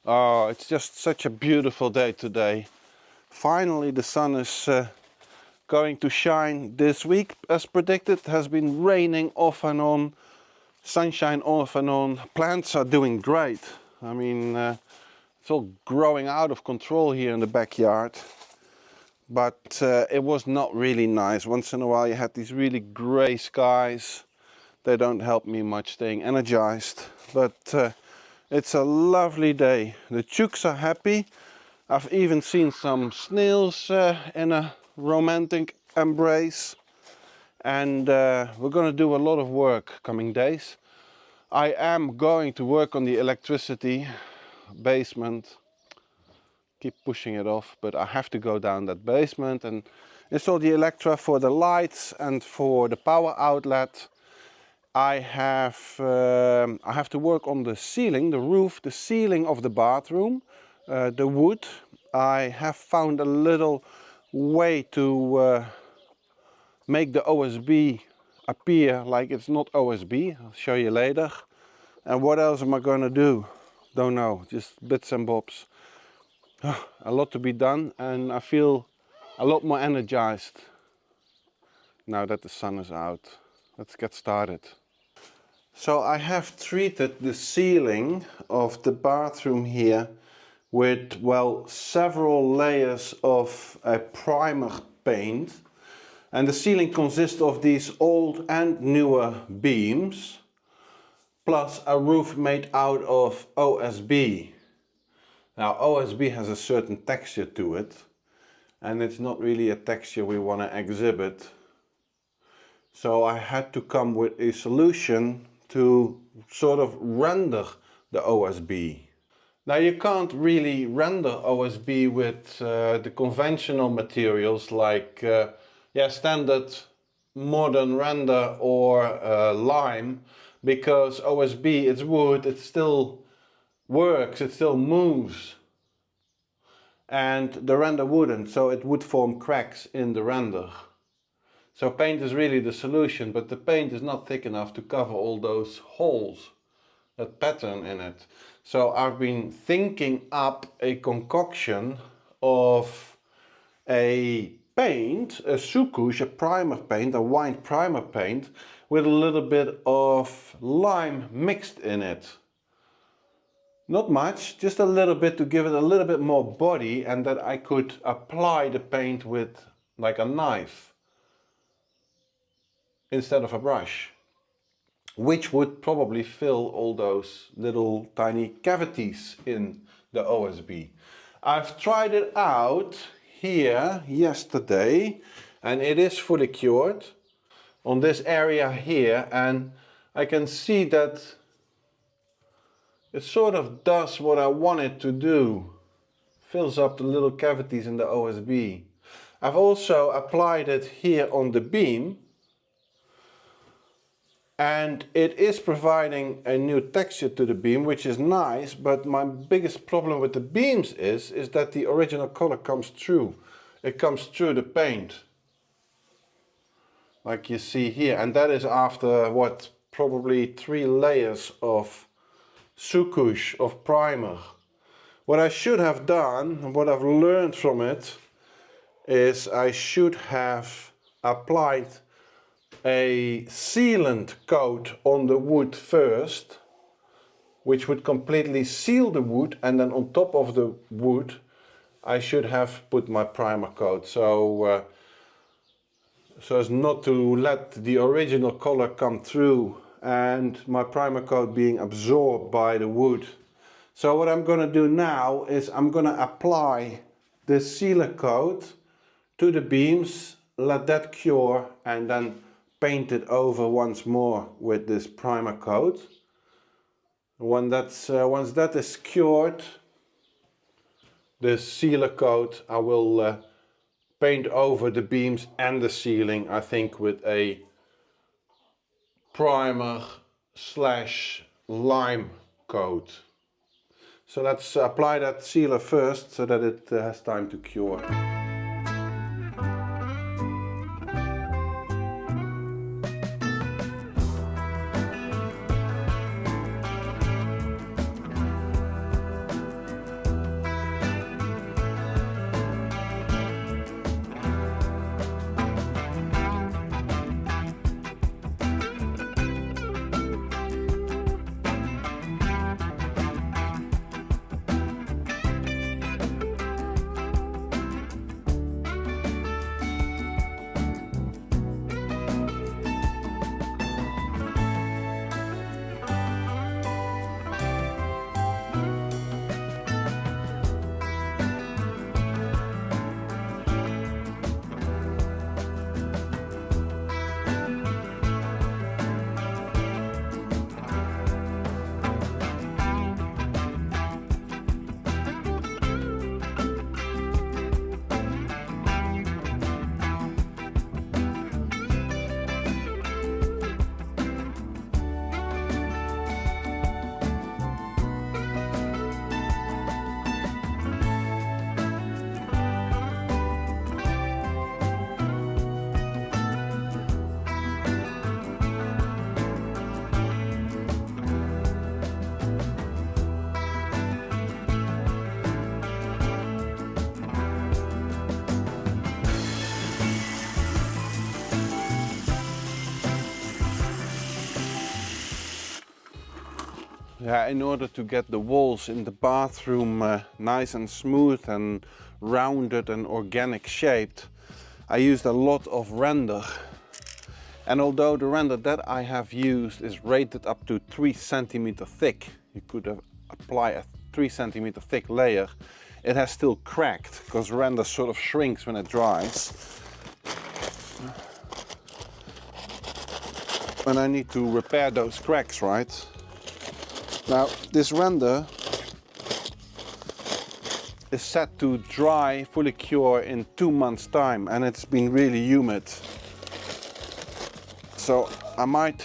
Oh, it's just such a beautiful day today. Finally the sun is going to shine this week as predicted. It has been raining off and on, sunshine off and on. Plants are doing great. I mean, it's all growing out of control here in the backyard. But it was not really nice. Once in a while you had these really grey skies. They don't help me much staying energized. But it's a lovely day. The chooks are happy. I've even seen some snails in a romantic embrace. And we're going to do a lot of work coming days. I am going to work on the electricity basement. Keep pushing it off, but I have to go down that basement and install the electro for the lights and for the power outlet. I have to work on the ceiling, the roof, the ceiling of the bathroom, the wood. I have found a little way to make the OSB appear like it's not OSB. I'll show you later. And what else am I going to do? Don't know, just bits and bobs. A lot to be done, and I feel a lot more energized now that the sun is out. Let's get started. So I have treated the ceiling of the bathroom here with, well, several layers of a primer paint. And the ceiling consists of these old and newer beams, plus a roof made out of OSB. Now OSB has a certain texture to it, and it's not really a texture we want to exhibit. So I had to come with a solution to sort of render the OSB. Now you can't really render OSB with the conventional materials like standard modern render or lime, because OSB, it's wood, it's still works, it still moves, and the render wouldn't, so it would form cracks in the render. So paint is really the solution, but the paint is not thick enough to cover all those holes, that pattern in it. So I've been thinking up a concoction of a paint, a sous-couche, a primer paint, a wine primer paint with a little bit of lime mixed in it. Not much, just a little bit to give it a little bit more body, and that I could apply the paint with like a knife instead of a brush, which would probably fill all those little tiny cavities in the OSB. I've tried it out here yesterday and it is fully cured on this area here, and I can see that it sort of does what I want it to do. Fills up the little cavities in the OSB. I've also applied it here on the beam, and it is providing a new texture to the beam, which is nice, but my biggest problem with the beams is that the original color comes through. It comes through the paint, like you see here, and that is after what, probably 3 layers of sous-couche, of primer. What I should have done, and what I've learned from it, is I should have applied a sealant coat on the wood first, which would completely seal the wood, and then on top of the wood I should have put my primer coat, so as not to let the original color come through and my primer coat being absorbed by the wood. So what I'm going to do now is I'm going to apply the sealer coat to the beams, let that cure, and then paint it over once more with this primer coat. Once that is cured, the sealer coat, I will paint over the beams and the ceiling, I think with a primer slash lime coat. So let's apply that sealer first so that it has time to cure. in order to get the walls in the bathroom nice and smooth and rounded and organic shaped, I used a lot of render. And although the render that I have used is rated up to 3 centimeter thick, you could apply a 3 centimeter thick layer, it has still cracked because render sort of shrinks when it dries. And I need to repair those cracks, right? Now, this render is set to dry, fully cure in 2 months' time, and it's been really humid. So I might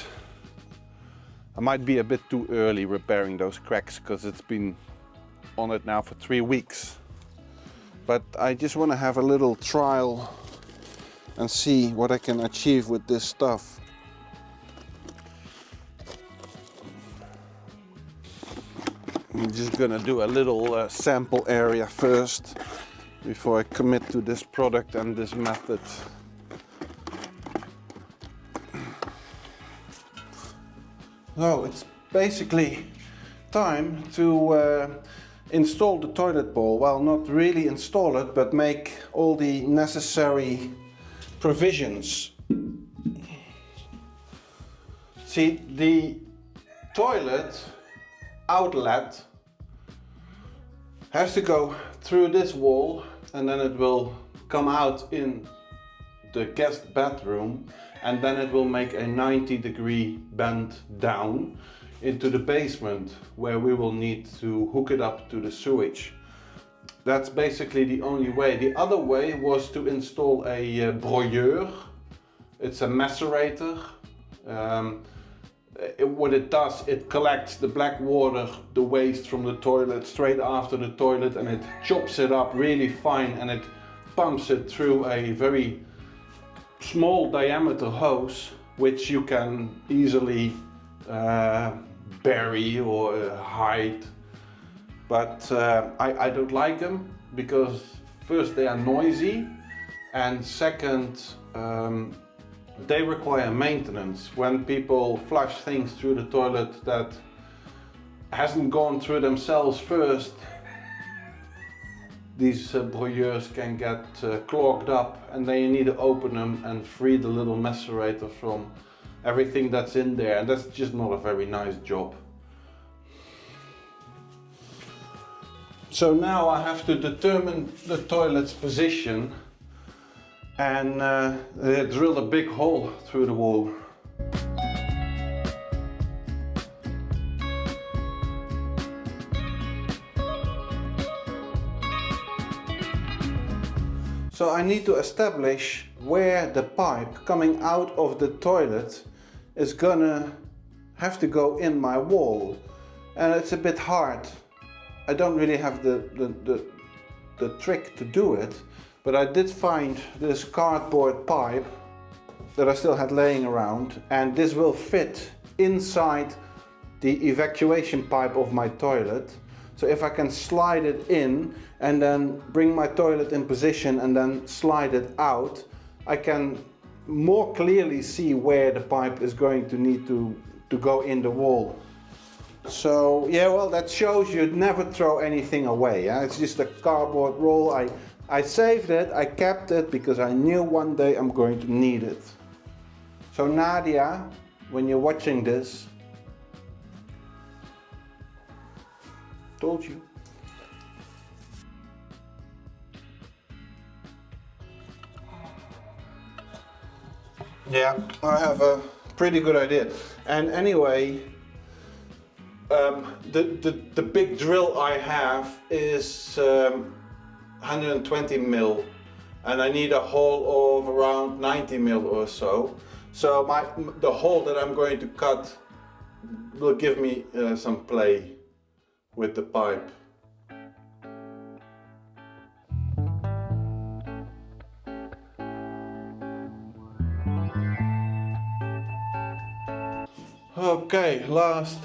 be a bit too early repairing those cracks because it's been on it now for 3 weeks. But I just want to have a little trial and see what I can achieve with this stuff. I'm just gonna do a little sample area first before I commit to this product and this method. So it's basically time to install the toilet bowl. Well, not really install it, but make all the necessary provisions. See, the toilet outlet has to go through this wall, and then it will come out in the guest bedroom, and then it will make a 90-degree bend down into the basement where we will need to hook it up to the sewage. That's basically the only way. The other way was to install a broyeur. It's a macerator. What it does, it collects the black water, the waste from the toilet straight after the toilet, and it chops it up really fine, and it pumps it through a very small diameter hose, which you can easily bury or hide. But I don't like them because first they are noisy, and second they require maintenance. When people flush things through the toilet that hasn't gone through themselves first, these broyeurs can get clogged up, and then you need to open them and free the little macerator from everything that's in there, and that's just not a very nice job. So now I have to determine the toilet's position and drill a big hole through the wall. So I need to establish where the pipe coming out of the toilet is gonna have to go in my wall, and it's a bit hard. I don't really have the trick to do it, but I did find this cardboard pipe that I still had laying around, and this will fit inside the evacuation pipe of my toilet. So if I can slide it in and then bring my toilet in position and then slide it out, I can more clearly see where the pipe is going to need to go in the wall. So yeah, well, that shows you never throw anything away. Yeah? It's just a cardboard roll. I saved it, I kept it because I knew one day I'm going to need it. So Nadia, when you're watching this, told you. Yeah, I have a pretty good idea. And anyway, the big drill I have is 120 mil, and I need a hole of around 90 mil or so. So the hole that I'm going to cut will give me some play with the pipe. Okay, last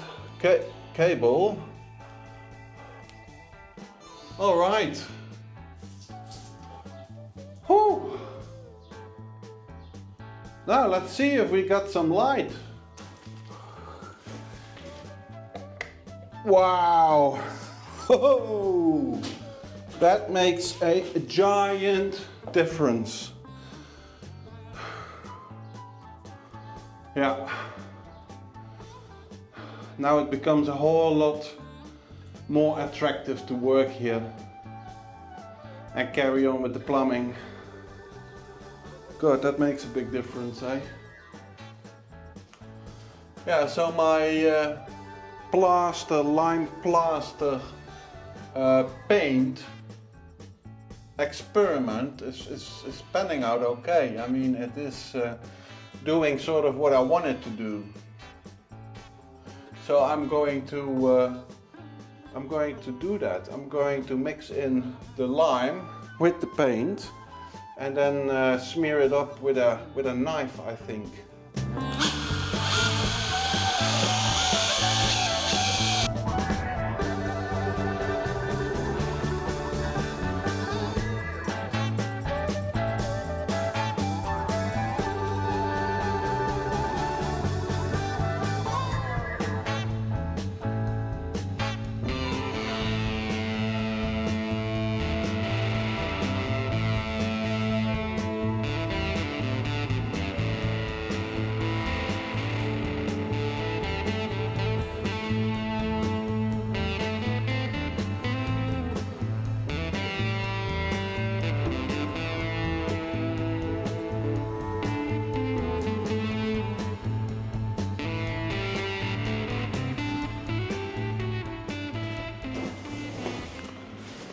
cable. All right. Whew. Now let's see if we got some light. Wow! Oh, that makes a giant difference. Yeah. Now it becomes a whole lot more attractive to work here and carry on with the plumbing. Good, that makes a big difference, eh? Yeah, so my lime plaster paint experiment is panning out okay. I mean, it is doing sort of what I wanted to do. So I'm going to do that. I'm going to mix in the lime with the paint and then smear it up with a knife, I think.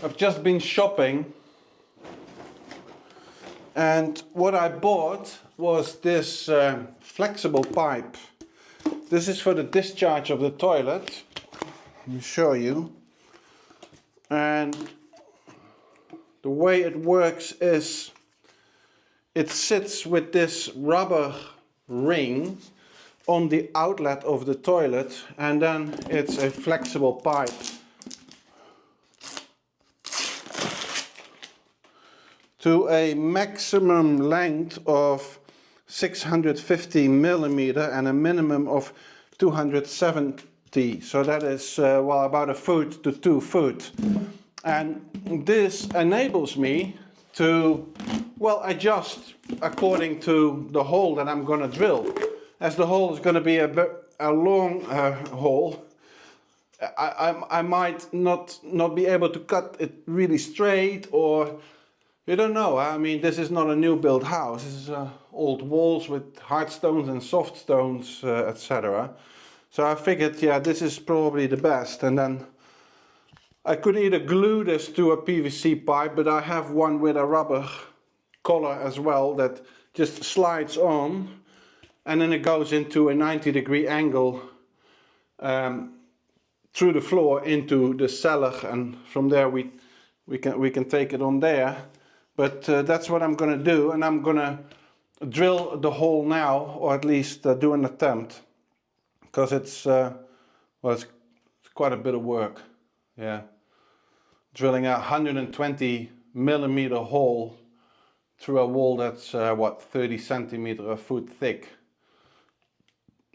I've just been shopping and what I bought was this flexible pipe. This is for the discharge of the toilet. Let me show you. And the way it works is it sits with this rubber ring on the outlet of the toilet, and then it's a flexible pipe. To a maximum length of 650 millimeter and a minimum of 270. So that is well, about 1 foot to 2 foot. And this enables me to, well, adjust according to the hole that I'm going to drill. As the hole is going to be a long hole, I might not be able to cut it really straight, or you don't know. I mean, this is not a new built house. This is old walls with hard stones and soft stones, etc. So I figured, yeah, this is probably the best. And then I could either glue this to a PVC pipe, but I have one with a rubber collar as well that just slides on, and then it goes into a 90-degree angle through the floor into the cellar, and from there we can take it on there. But that's what I'm going to do, and I'm going to drill the hole now, or at least do an attempt, because it's well, it's quite a bit of work. Yeah, drilling a 120 millimeter hole through a wall that's what, 30 centimeter, a foot thick.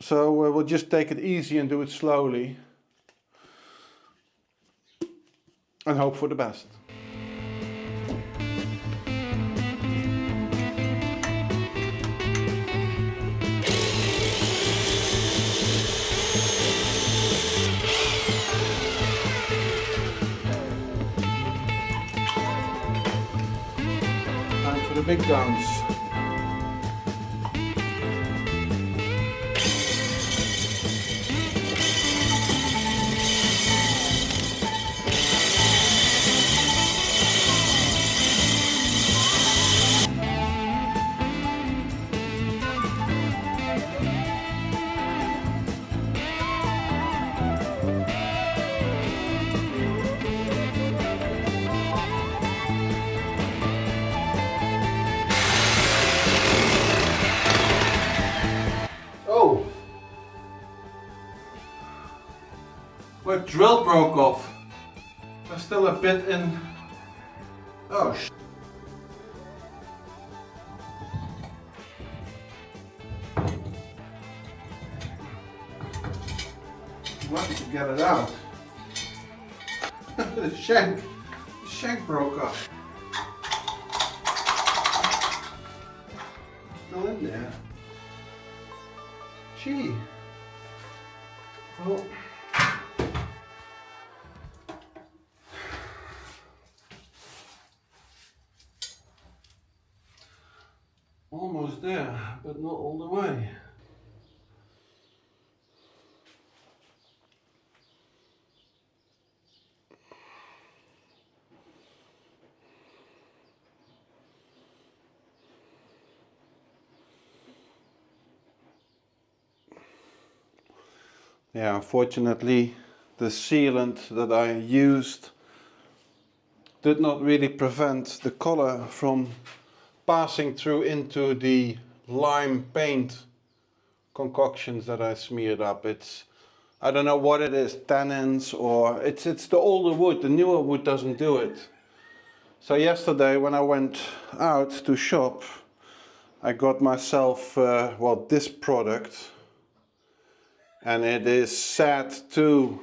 So we'll just take it easy and do it slowly and hope for the best. Time for the big guns. My drill broke off. There's still a bit in. Oh sh. Lucky to get it out. the shank broke up. Still in there. Gee. Well. Almost there, but not all the way. Yeah, unfortunately the sealant that I used did not really prevent the color from passing through into the lime paint concoctions that I smeared up. I don't know what it is, tannins, or it's the older wood. The newer wood doesn't do it. So yesterday when I went out to shop, I got myself well, this product, and it is set to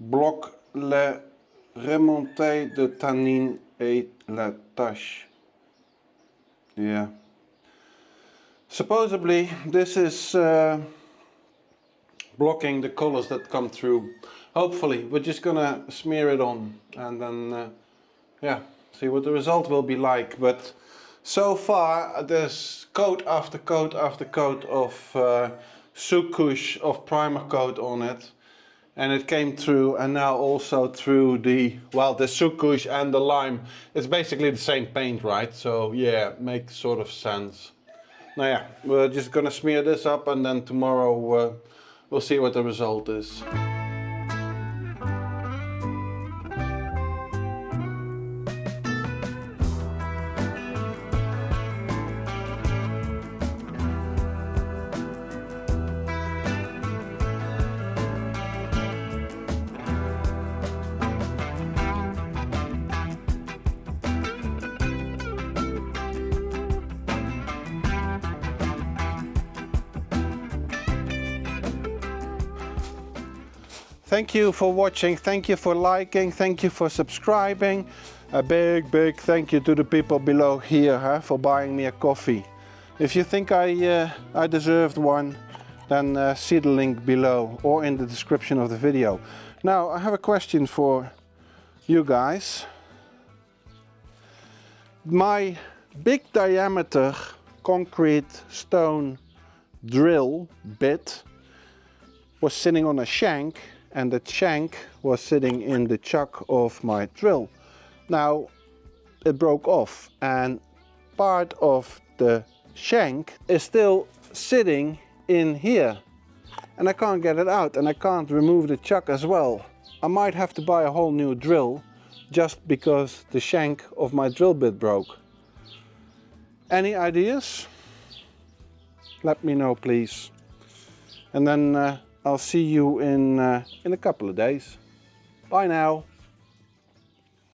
bloquer le remontée de tannin et la tache. Yeah. Supposedly this is blocking the colors that come through. Hopefully we're just gonna smear it on and then yeah, see what the result will be like. But so far there's coat after coat after coat of sucouche, of primer coat on it, and it came through, and now also through the, well, the sucouche and the lime. It's basically the same paint, right? So yeah, makes sort of sense. Now yeah, we're just gonna smear this up, and then tomorrow we'll see what the result is. Thank you for watching, thank you for liking, thank you for subscribing. A big thank you to the people below here for buying me a coffee. If you think I deserved one, then see the link below or in the description of the video. Now I have a question for you guys. My big diameter concrete stone drill bit was sitting on a shank, and the shank was sitting in the chuck of my drill. Now it broke off, and part of the shank is still sitting in here, and I can't get it out, and I can't remove the chuck as well. I might have to buy a whole new drill just because the shank of my drill bit broke. Any ideas? Let me know, please. And then I'll see you in a couple of days. Bye now.